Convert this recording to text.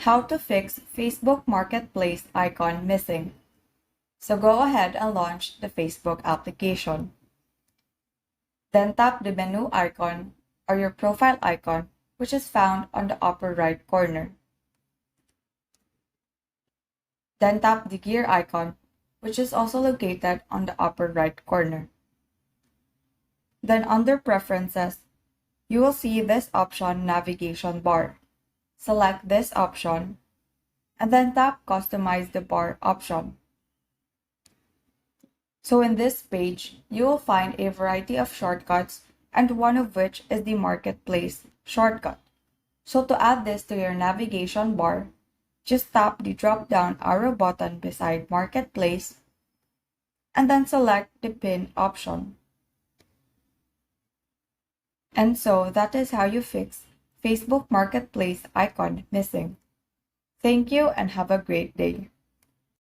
How to fix Facebook Marketplace icon missing. So go ahead and launch the Facebook application. Then tap the menu icon or your profile icon, which is found on the upper right corner. Then tap the gear icon, which is also located on the upper right corner. Then under Preferences, you will see this option navigation bar. Select this option, and then tap Customize the bar option. So in this page, you will find a variety of shortcuts, and one of which is the Marketplace shortcut. So to add this to your navigation bar, just tap the drop-down arrow button beside Marketplace, and then select the Pin option. And so that is how you fix Facebook Marketplace icon missing. Thank you and have a great day.